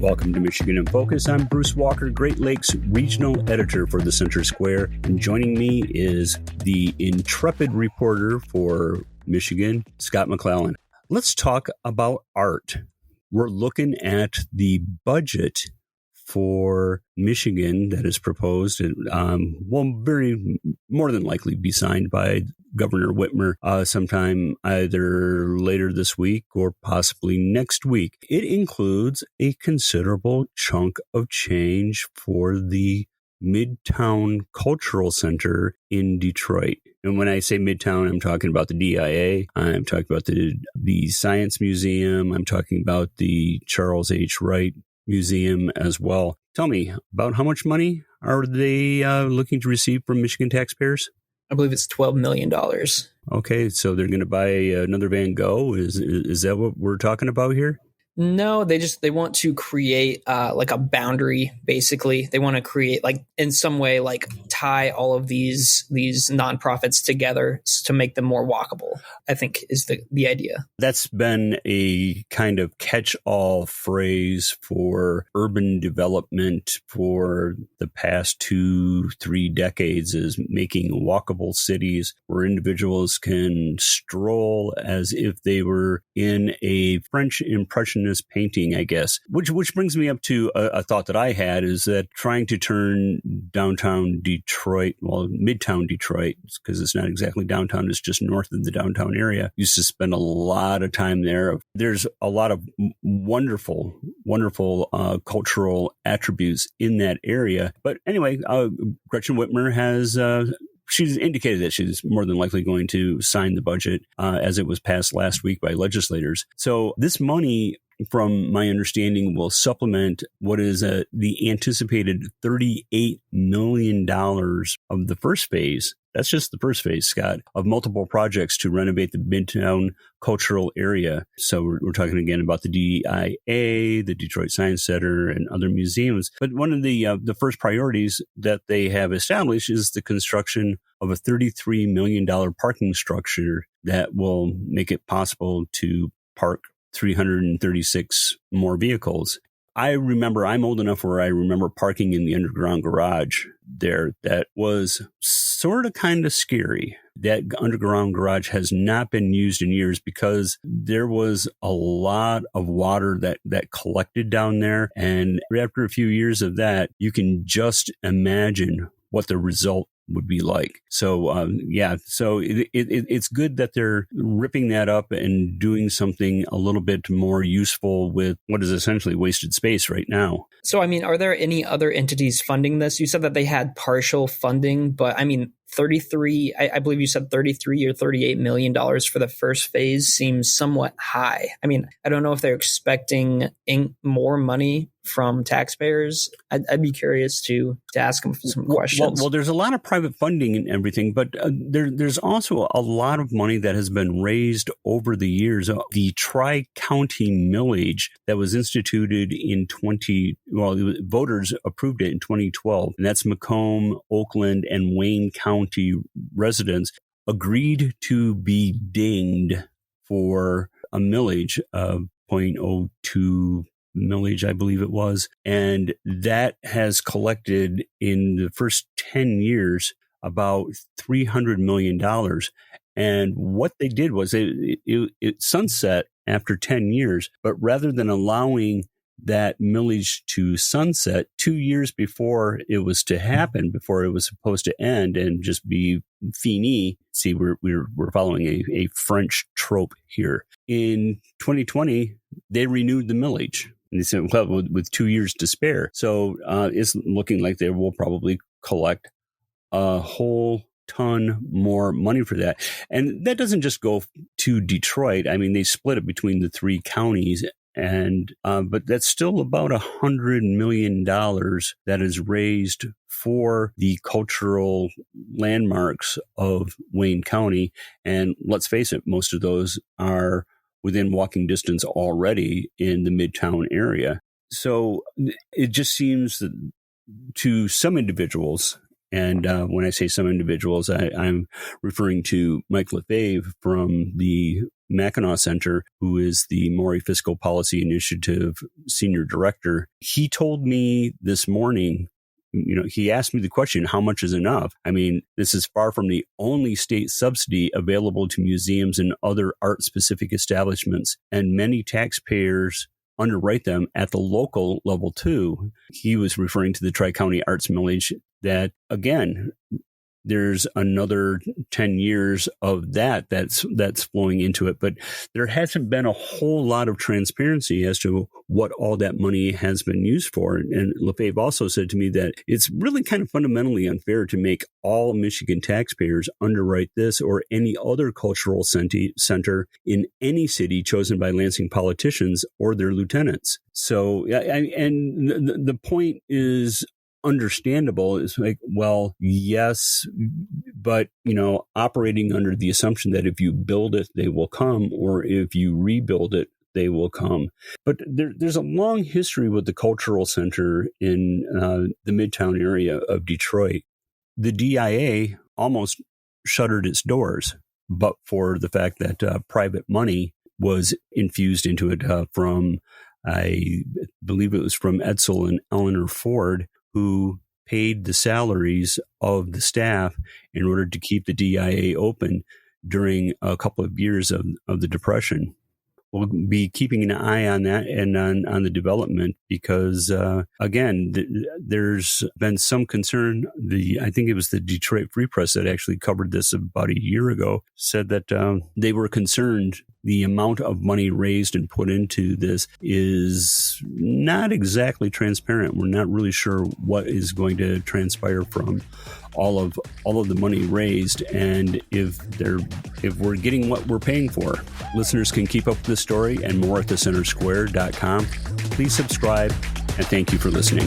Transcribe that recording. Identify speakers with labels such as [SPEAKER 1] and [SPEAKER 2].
[SPEAKER 1] Welcome to Michigan in Focus. I'm Bruce Walker, Great Lakes Regional Editor for the Center Square. And joining me is the intrepid reporter for Michigan, Scott McClellan. Let's talk about art. We're looking at the budget for Michigan that is proposed and will very more than likely be signed by Governor Whitmer sometime either later this week or possibly next week. It includes a considerable chunk of change for the Midtown Cultural Center in Detroit. And when I say Midtown, I'm talking about the DIA. I'm talking about the Science Museum. I'm talking about the Charles H. Wright Museum as well. Tell me, about how much money are they looking to receive from Michigan taxpayers?
[SPEAKER 2] I believe it's $12 million.
[SPEAKER 1] Okay, so they're going to buy another Van Gogh. Is that what we're talking about here?
[SPEAKER 2] No, they want to create like a boundary. Basically, they want to create like in some way like tie all of these nonprofits together to make them more walkable, I think is the idea.
[SPEAKER 1] That's been a kind of catch-all phrase for urban development for the past 2-3 decades, is making walkable cities where individuals can stroll as if they were in a French Impressionist painting, I guess. Which brings me up to a thought that I had, is that trying to turn downtown Detroit, well, Midtown Detroit, because it's not exactly downtown, it's just north of the downtown area. Used to spend a lot of time there. There's a lot of wonderful cultural attributes in that area. But anyway, Gretchen Whitmer has she's indicated that she's more than likely going to sign the budget as it was passed last week by legislators. So this money, from my understanding, will supplement what is the anticipated $38 million of the first phase. That's just the first phase, Scott, of multiple projects to renovate the Midtown cultural area. So we're talking again about the DIA, the Detroit Science Center, and other museums. But one of the first priorities that they have established is the construction of a $33 million parking structure that will make it possible to park 336 more vehicles. I remember, I'm old enough where I remember parking in the underground garage there. That was sort of kind of scary. That underground garage has not been used in years because there was a lot of water that collected down there. And after a few years of that, you can just imagine what the result would be like. So, so it's good that they're ripping that up and doing something a little bit more useful with what is essentially wasted space right now.
[SPEAKER 2] So, I mean, are there any other entities funding this? You said that they had partial funding, but I mean, I believe you said $33 or $38 million for the first phase seems somewhat high. I mean, I don't know if they're expecting more money from taxpayers. I'd be curious to ask them some questions.
[SPEAKER 1] Well, there's a lot of private funding and everything, but there's also a lot of money that has been raised over the years. The tri-county millage that was instituted in voters approved it in 2012, and that's Macomb, Oakland, and Wayne County residents agreed to be dinged for a millage of 0.02 millage, I believe it was. And that has collected in the first 10 years about $300 million. And what they did was it sunset after 10 years, but rather than allowing that millage to sunset 2 years before it was to happen, before it was supposed to end and just be fini. See, we're following a French trope here. In 2020, they renewed the millage. And they said, well, with 2 years to spare. So it's looking like they will probably collect a whole ton more money for that. And that doesn't just go to Detroit. I mean, they split it between the 3 counties. And but that's still about $100 million that is raised for the cultural landmarks of Wayne County. And let's face it, most of those are within walking distance already in the Midtown area. So it just seems that to some individuals, and when I say some individuals, I'm referring to Mike Lefebvre from the Mackinac Center, who is the Maury Fiscal Policy Initiative Senior Director, he told me this morning, he asked me the question, how much is enough? I mean, this is far from the only state subsidy available to museums and other art-specific establishments, and many taxpayers underwrite them at the local level too. He was referring to the Tri-County Arts Millage that, again, there's another 10 years of that's flowing into it. But there hasn't been a whole lot of transparency as to what all that money has been used for. And Lefebvre also said to me that it's really kind of fundamentally unfair to make all Michigan taxpayers underwrite this or any other cultural center in any city chosen by Lansing politicians or their lieutenants. So, and the point is understandable. It's like, well, yes, but, operating under the assumption that if you build it, they will come, or if you rebuild it, they will come. But there's a long history with the cultural center in the Midtown area of Detroit. The DIA almost shuttered its doors, but for the fact that private money was infused into it from, I believe it was from Edsel and Eleanor Ford, who paid the salaries of the staff in order to keep the DIA open during a couple of years of the Depression. We'll be keeping an eye on that and on the development because, again, there's been some concern. I think it was the Detroit Free Press that actually covered this about a year ago, said that they were concerned the amount of money raised and put into this is not exactly transparent. We're not really sure what is going to transpire from all of the money raised and if we're getting what we're paying for. Listeners can keep up with this story and more at thecentersquare.com. Please subscribe and thank you for listening.